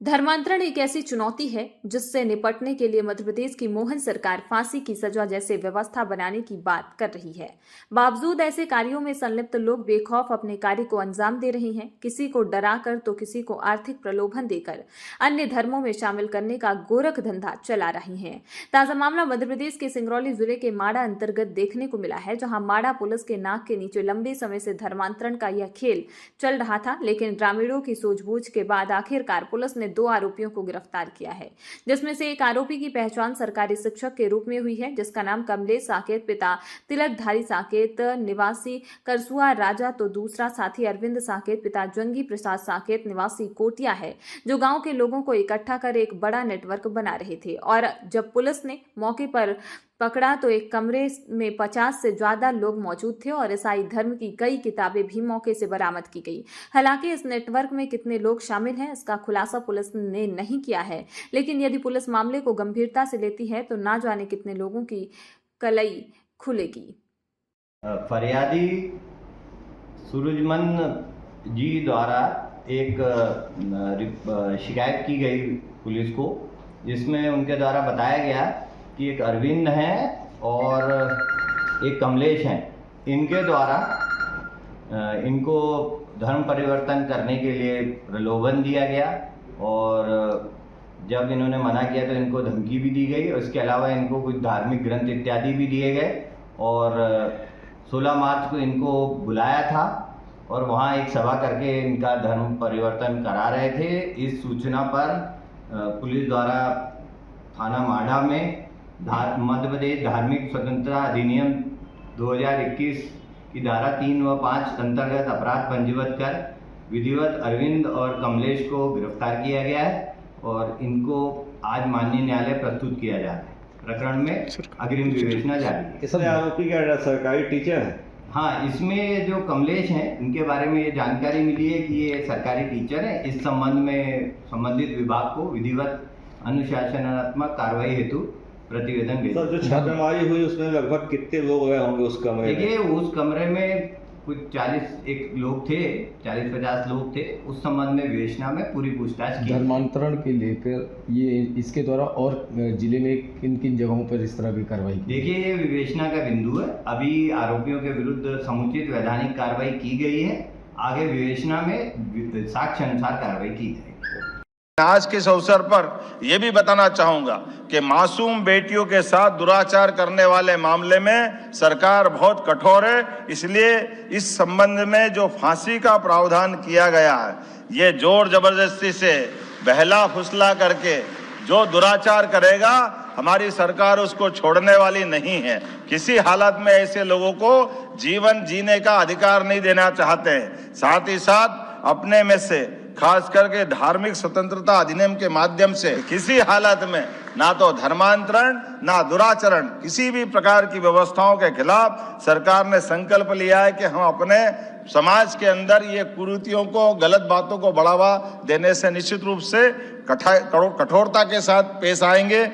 धर्मांतरण एक ऐसी चुनौती है जिससे निपटने के लिए मध्य प्रदेश की मोहन सरकार फांसी की सजा जैसे व्यवस्था बनाने की बात कर रही है। बावजूद ऐसे कार्यों में संलिप्त लोग बेखौफ अपने कार्य को अंजाम दे रहे हैं। किसी को डराकर तो किसी को आर्थिक प्रलोभन देकर अन्य धर्मों में शामिल करने का गोरख धंधा चला रही हैं। ताजा मामला मध्य प्रदेश के सिंगरौली जिले के माड़ा अंतर्गत देखने को मिला है, जहां माड़ा पुलिस के नाक के नीचे लंबे समय से धर्मांतरण का यह खेल चल रहा था। लेकिन ग्रामीणों की सूझबूझ के बाद आखिरकार पुलिस ने 2 आरोपियों को गिरफ्तार किया है, जिसमें से एक आरोपी की पहचान सरकारी शिक्षक के रूप में हुई है, जिसका नाम कमलेश साकेत पिता तिलकधारी साकेत निवासी करसुआ राजा, तो दूसरा साथी अरविंद साकेत पिता जंगी प्रसाद साकेत निवासी कोटिया है, जो गांव के लोगों को इकट्ठा कर एक बड़ा नेटवर्क बना रहे थे। और जब पुलिस ने मौके पर पकड़ा तो एक कमरे में 50 से ज्यादा लोग मौजूद थे और ईसाई धर्म की कई किताबें भी मौके से बरामद की गई। हालांकि इस नेटवर्क में कितने लोग शामिल हैं, इसका खुलासा पुलिस ने नहीं किया है, लेकिन यदि पुलिस मामले को गंभीरता से लेती है तो ना जाने कितने लोगों की कलई खुलेगी। फरियादी सूरजमन जी द्वारा एक शिकायत की गई पुलिस को, जिसमें उनके द्वारा बताया गया कि एक अरविंद हैं और एक कमलेश हैं। इनके द्वारा इनको धर्म परिवर्तन करने के लिए प्रलोभन दिया गया और जब इन्होंने मना किया तो इनको धमकी भी दी गई और इसके अलावा इनको कुछ धार्मिक ग्रंथ इत्यादि भी दिए गए। और 16 मार्च को इनको बुलाया था और वहाँ एक सभा करके इनका धर्म परिवर्तन करा रहे थे। इस सूचना पर पुलिस द्वारा थाना माड़ा में मध्य प्रदेश धार्मिक स्वतंत्रता अधिनियम 2021 की धारा 3 व 5 अंतर्गत अपराध पंजीबद्ध कर विधिवत अरविंद और कमलेश को गिरफ्तार किया गया है और इनको आज माननीय न्यायालय प्रस्तुत किया जा रहा है। प्रकरण में अग्रिम विवेचना जारी है। इसमें आरोपी क्या सरकारी टीचर है? हाँ, इसमें जो कमलेश हैं इनके बारे में ये जानकारी मिली है कि ये सरकारी टीचर हैं। इस संबंध में संबंधित विभाग को विधिवत अनुशासनात्मक कार्रवाई हेतु प्रतिवेदन भेजा। जो छापेमारी हुई उसमें लगभग कितने लोग गए होंगे उस कमरे में? देखिए, उस कमरे में कुछ 40 लोग थे, 40-50 लोग थे। उस संबंध में विवेचना में पूरी पूछताछ की। धर्मांतरण के लेकर ये इसके द्वारा और जिले में किन किन जगहों पर इस तरह की कार्रवाई की? देखिए, ये विवेचना का बिंदु है। अभी आरोपियों के विरुद्ध समुचित वैधानिक कार्रवाई की गई है। आगे विवेचना में साक्ष्य अनुसार कार्रवाई की जाएगी। आज के इस अवसर पर यह भी बताना चाहूंगा कि मासूम बेटियों के साथ दुराचार करने वाले मामले में सरकार बहुत कठोर है। इसलिए इस संबंध में जो फांसी का प्रावधान किया गया है, ये जोर जबरदस्ती से बहला फुसला करके जो दुराचार करेगा, हमारी सरकार उसको छोड़ने वाली नहीं है। किसी हालत में ऐसे लोगों को जीवन जीने का अधिकार नहीं देना चाहते हैं। साथ ही साथ अपने में से खास करके धार्मिक स्वतंत्रता अधिनियम के माध्यम से किसी हालत में ना तो धर्मांतरण ना दुराचरण, किसी भी प्रकार की व्यवस्थाओं के खिलाफ सरकार ने संकल्प लिया है कि हम अपने समाज के अंदर ये कुरीतियों को, गलत बातों को बढ़ावा देने से निश्चित रूप से कठोरता के साथ पेश आएंगे।